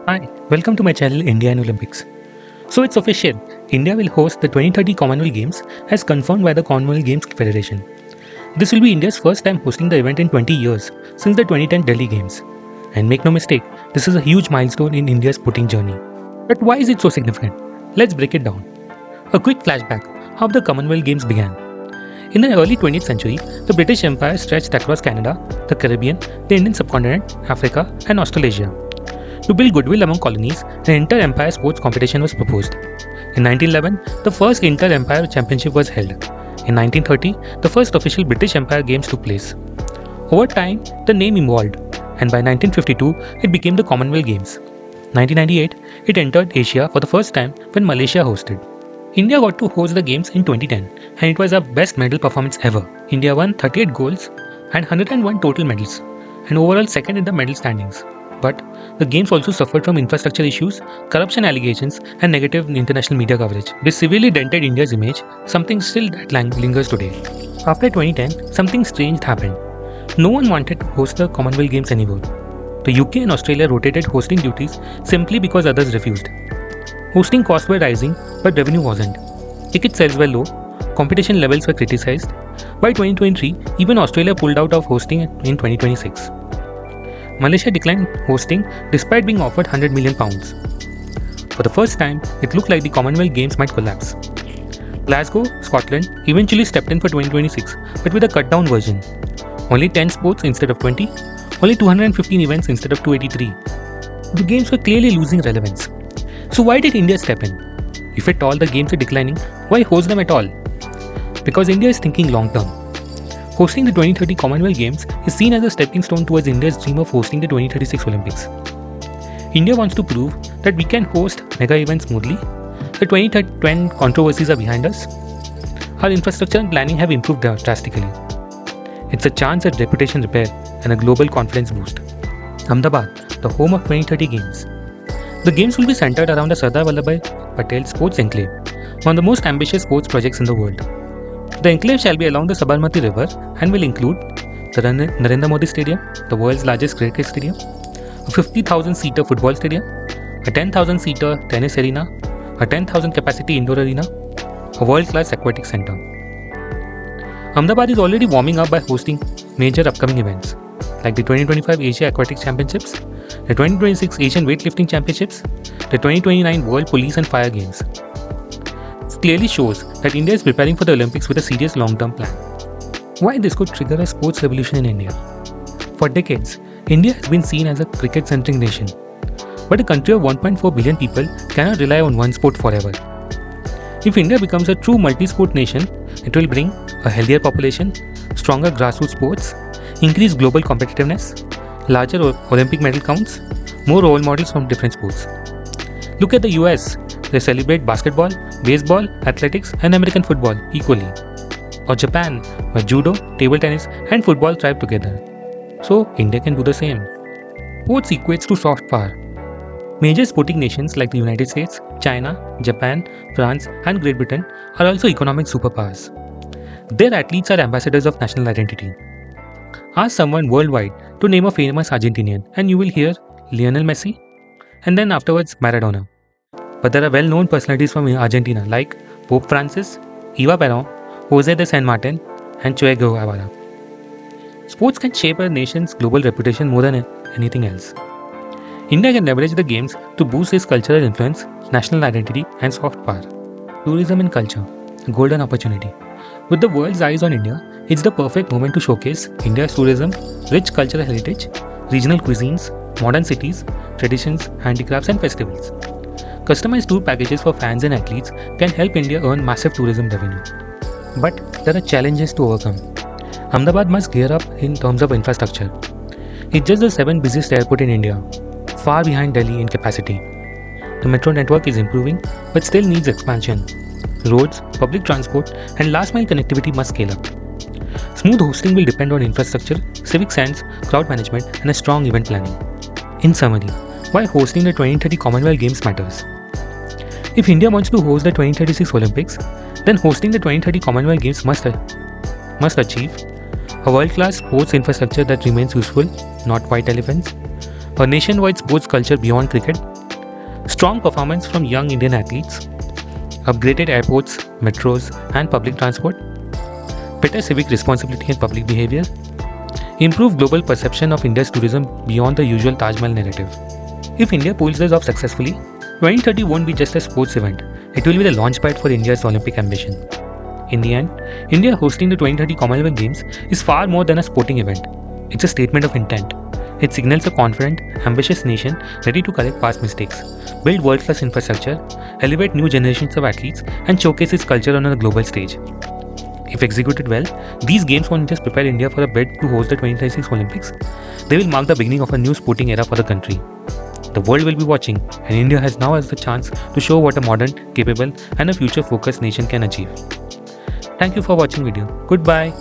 Hi, welcome to my channel India and Olympics. So it's official, India will host the 2030 Commonwealth Games as confirmed by the Commonwealth Games Federation. This will be India's first time hosting the event in 20 years since the 2010 Delhi Games. And make no mistake, this is a huge milestone in India's sporting journey. But why is it so significant? Let's break it down. A quick flashback how the Commonwealth Games began. In the early 20th century, the British Empire stretched across Canada, the Caribbean, the Indian subcontinent, Africa, and Australasia. To build goodwill among colonies, an inter-empire sports competition was proposed. In 1911, the first inter-empire championship was held. In 1930, the first official British Empire Games took place. Over time, the name evolved, and by 1952, it became the Commonwealth Games. 1998, it entered Asia for the first time when Malaysia hosted. India got to host the Games in 2010, and it was our best medal performance ever. India won 38 golds and 101 total medals, and overall second in the medal standings. But the Games also suffered from infrastructure issues, corruption allegations, and negative international media coverage. This severely dented India's image, something still that lingers today. After 2010, something strange happened. No one wanted to host the Commonwealth Games anymore. The UK and Australia rotated hosting duties simply because others refused. Hosting costs were rising, but revenue wasn't. Ticket sales were low, competition levels were criticized. By 2023, even Australia pulled out of hosting in 2026. Malaysia declined hosting despite being offered £100 million. For the first time, it looked like the Commonwealth Games might collapse. Glasgow, Scotland eventually stepped in for 2026, but with a cut-down version. Only 10 sports instead of 20, only 215 events instead of 283. The Games were clearly losing relevance. So why did India step in? If at all the Games are declining, why host them at all? Because India is thinking long-term. Hosting the 2030 Commonwealth Games is seen as a stepping stone towards India's dream of hosting the 2036 Olympics. India wants to prove that we can host mega events smoothly. The 2010 controversies are behind us. Our infrastructure and planning have improved drastically. It's a chance at reputation repair and a global confidence boost. Ahmedabad, the home of 2030 Games. The Games will be centered around the Sardar Vallabhbhai Patel Sports Enclave, one of the most ambitious sports projects in the world. The enclave shall be along the Sabarmati River and will include the Narendra Modi Stadium, the world's largest cricket stadium, a 50,000-seater football stadium, a 10,000-seater tennis arena, a 10,000-capacity indoor arena, a world-class aquatic center. Ahmedabad is already warming up by hosting major upcoming events like the 2025 Asia Aquatic Championships, the 2026 Asian Weightlifting Championships, the 2029 World Police and Fire Games. This clearly shows that India is preparing for the Olympics with a serious long-term plan. Why this could trigger a sports revolution in India? For decades, India has been seen as a cricket-centric nation. But a country of 1.4 billion people cannot rely on one sport forever. If India becomes a true multi-sport nation, it will bring a healthier population, stronger grassroots sports, increased global competitiveness, larger Olympic medal counts, more role models from different sports. Look at the US. They celebrate basketball, baseball, athletics, and American football equally. Or Japan, where judo, table tennis, and football thrive together. So, India can do the same. Sports equates to soft power. Major sporting nations like the United States, China, Japan, France, and Great Britain are also economic superpowers. Their athletes are ambassadors of national identity. Ask someone worldwide to name a famous Argentinian, and you will hear Lionel Messi, and then afterwards Maradona. But there are well-known personalities from Argentina like Pope Francis, Eva Perón, Jose de San Martin, and Che Guevara. Sports can shape a nation's global reputation more than anything else. India can leverage the Games to boost its cultural influence, national identity, and soft power. Tourism and culture, a golden opportunity. With the world's eyes on India, it's the perfect moment to showcase India's tourism, rich cultural heritage, regional cuisines, modern cities, traditions, handicrafts, and festivals. Customized tour packages for fans and athletes can help India earn massive tourism revenue. But there are challenges to overcome. Ahmedabad must gear up in terms of infrastructure. It's just the 7th busiest airport in India, far behind Delhi in capacity. The metro network is improving, but still needs expansion. Roads, public transport, and last-mile connectivity must scale up. Smooth hosting will depend on infrastructure, civic sense, crowd management, and a strong event planning. In summary, why hosting the 2030 Commonwealth Games matters. If India wants to host the 2036 Olympics, then hosting the 2030 Commonwealth Games must achieve a world-class sports infrastructure that remains useful, not white elephants, a nationwide sports culture beyond cricket, Strong performance from young Indian athletes, upgraded airports, metros, and public transport, better civic responsibility and public behavior, improved global perception of India's tourism beyond the usual Taj Mahal narrative. If India pulls this off successfully, 2030 won't be just a sports event, it will be the launchpad for India's Olympic ambition. In the end, India hosting the 2030 Commonwealth Games is far more than a sporting event. It's a statement of intent. It signals a confident, ambitious nation ready to correct past mistakes, build world-class infrastructure, elevate new generations of athletes, and showcase its culture on a global stage. If executed well, these games won't just prepare India for a bid to host the 2026 Olympics, they will mark the beginning of a new sporting era for the country. The world will be watching, and India now has the chance to show what a modern, capable, and a future-focused nation can achieve. Thank you for watching video. Goodbye.